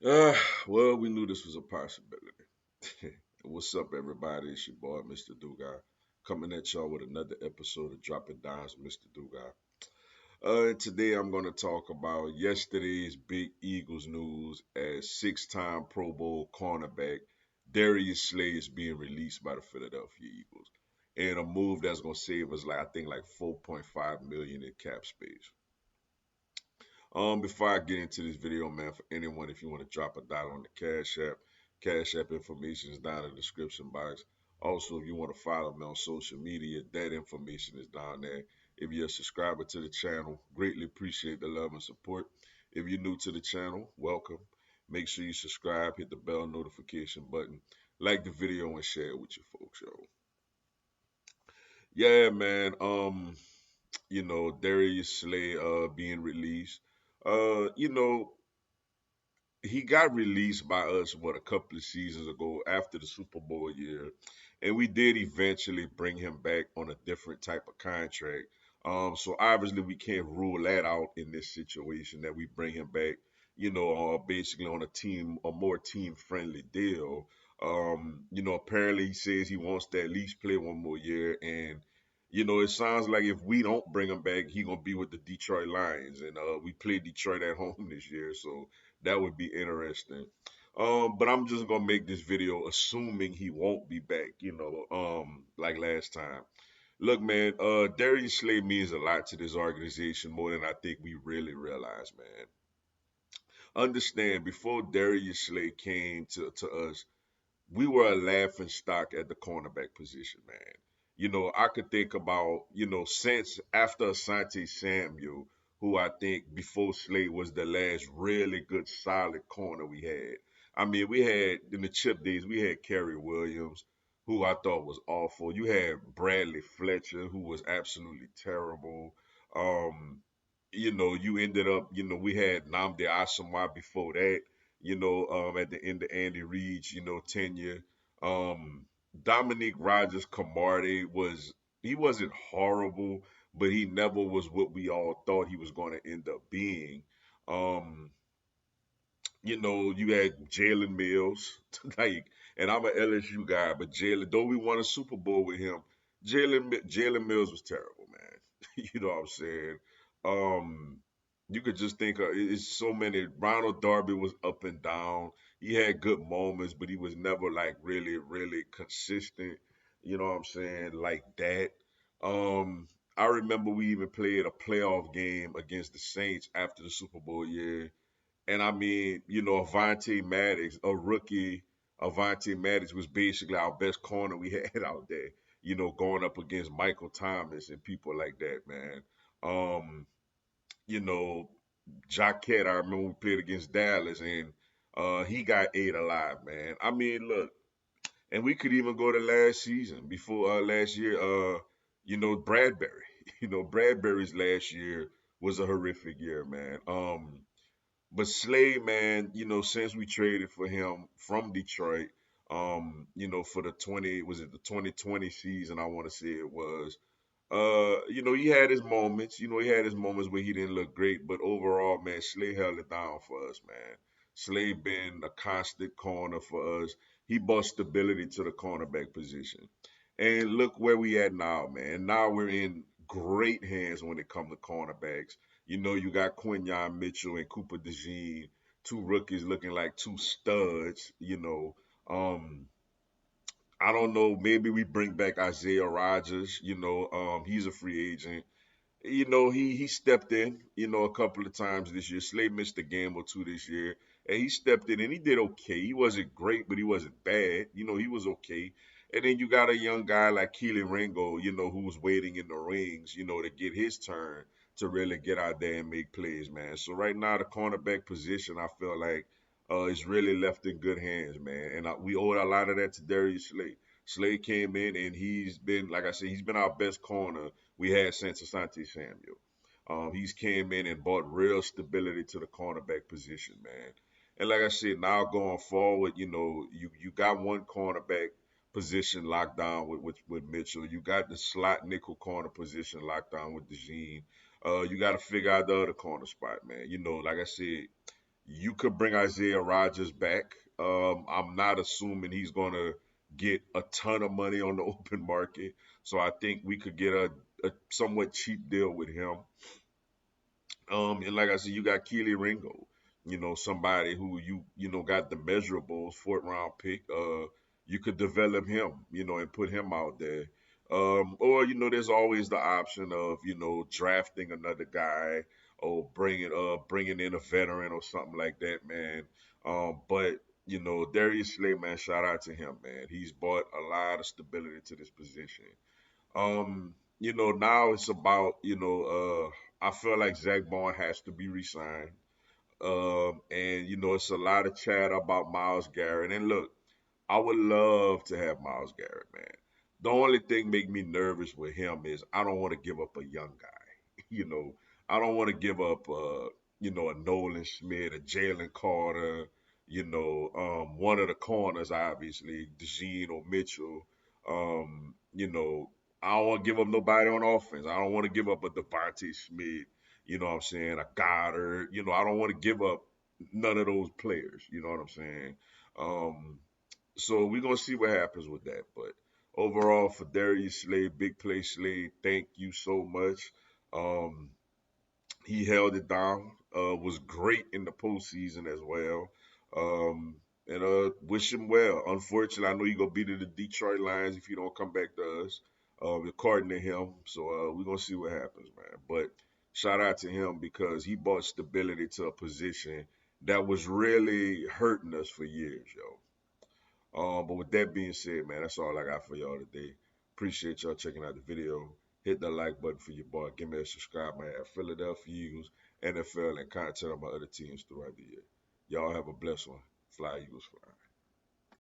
Uh, well, we knew this was a possibility. What's up, everybody? It's your boy, Mr. Dugai, coming at y'all with another episode of Dropping Dimes, Mr. Dugai. And today I'm going to talk about yesterday's big Eagles news as six-time Pro Bowl cornerback Darius Slay is being released by the Philadelphia Eagles, and a move that's going to save us like I think like 4.5 million in cap space. Before I get into this video, man, for anyone, if you want to drop a dollar on the Cash App information is down in the description box. Also, if you want to follow me on social media, that information is down there. If you're a subscriber to the channel, greatly appreciate the love and support. If you're new to the channel, welcome. Make sure you subscribe, hit the bell notification button, like the video, and share it with your folks, yo. Yeah, man. Darius Slay being released. Uh, you know, he got released by us a couple of seasons ago after the Super Bowl year, and we did eventually bring him back on a different type of contract. So obviously we can't rule that out in this situation that we bring him back. Basically on a more team friendly deal. Apparently he says he wants to at least play one more year, and it sounds like if we don't bring him back, he gonna be with the Detroit Lions, and we play Detroit at home this year, so that would be interesting. But I'm just gonna make this video assuming he won't be back, like last time. Look, man, Darius Slay means a lot to this organization more than I think we really realize, man. Understand, before Darius Slay came to us, we were a laughing stock at the cornerback position, man. I could think about, since after Asante Samuel, who I think before Slade was the last really good solid corner we had. I mean, we had in the chip days, we had Kerry Williams, who I thought was awful. You had Bradley Fletcher, who was absolutely terrible. Um, you ended up, we had Namdi Asamoah before that, at the end of Andy Reid's, tenure. Um, Dominique Rogers Camardi he wasn't horrible, but he never was what we all thought he was going to end up being. Um, you had Jalen Mills, like, and I'm an LSU guy, but Jalen, though we won a Super Bowl with him, Jalen Mills was terrible, man. You know what I'm saying? Um, you could just think of it's so many. Ronald Darby was up and down. He had good moments, but he was never like really, really consistent. You know what I'm saying? Like that. Um, I remember we even played a playoff game against the Saints after the Super Bowl year, and I mean, Avante Maddox, a rookie, Avante Maddox was basically our best corner we had out there, going up against Michael Thomas and people like that, man. Um, you know, Jaquette, I remember we played against Dallas and he got ate alive, man. I mean, look, and we could even go to last season before last year, Bradbury. Bradbury's last year was a horrific year, man. But Slade, man, since we traded for him from Detroit, for the 2020 season, I want to say it was. He had his moments. He had his moments where he didn't look great, but overall, man, Slade held it down for us, man. Slade been a constant corner for us. He brought stability to the cornerback position. And look where we at now, man. Now we're in great hands when it comes to cornerbacks. You got Quinyon Mitchell and Cooper DeJean, two rookies looking like two studs. Um, I don't know. Maybe we bring back Isaiah Rogers. He's a free agent. He stepped in, a couple of times this year. Slade missed a game or two this year. And he stepped in and he did okay. He wasn't great, but he wasn't bad. He was okay. And then you got a young guy like Keelan Ringo, who was waiting in the rings, to get his turn to really get out there and make plays, man. So right now, the cornerback position, I feel like, is really left in good hands, man. And we owe a lot of that to Darius Slade. Slade came in and he's been, like I said, he's been our best corner we had since Asante Samuel. He's came in and brought real stability to the cornerback position, man. And like I said, now going forward, you got one cornerback position locked down with Mitchell. You got the slot nickel corner position locked down with DeJean. You got to figure out the other corner spot, man. Like I said, You could bring Isaiah Rodgers back. I'm not assuming he's gonna get a ton of money on the open market, so I think we could get a somewhat cheap deal with him. And like I said, you got Keely Ringo, somebody who got the measurables, fourth round pick. You could develop him, and put him out there. Or there's always the option of drafting another guy or bringing in a veteran or something like that, man. But Darius Slay, man, shout out to him, man. He's brought a lot of stability to this position. Now it's about, I feel like Zach Bond has to be re-signed. And it's a lot of chat about Miles Garrett. And look, I would love to have Miles Garrett, man. The only thing make me nervous with him is I don't want to give up a young guy. I don't want to give up a Nolan Smith, a Jalen Carter, one of the corners, obviously, DeGene or Mitchell. I don't want to give up nobody on offense. I don't want to give up a Devontae Smith, what I'm saying, a Goddard. I don't want to give up none of those players, you know what I'm saying? So we're gonna see what happens with that. But overall, for Darius Slade, big play Slade, thank you so much. Um, he held it down. Was great in the postseason as well. And wish him well. Unfortunately, I know you're gonna be to the Detroit Lions if you don't come back to us. According to him, so we're gonna see what happens, man. But shout out to him because he brought stability to a position that was really hurting us for years, yo. But with that being said, man, that's all I got for y'all today. Appreciate y'all checking out the video. Hit the like button for your boy. Give me a subscribe, man. Philadelphia Eagles, NFL, and content on my other teams throughout the year. Y'all have a blessed one. Fly Eagles fly.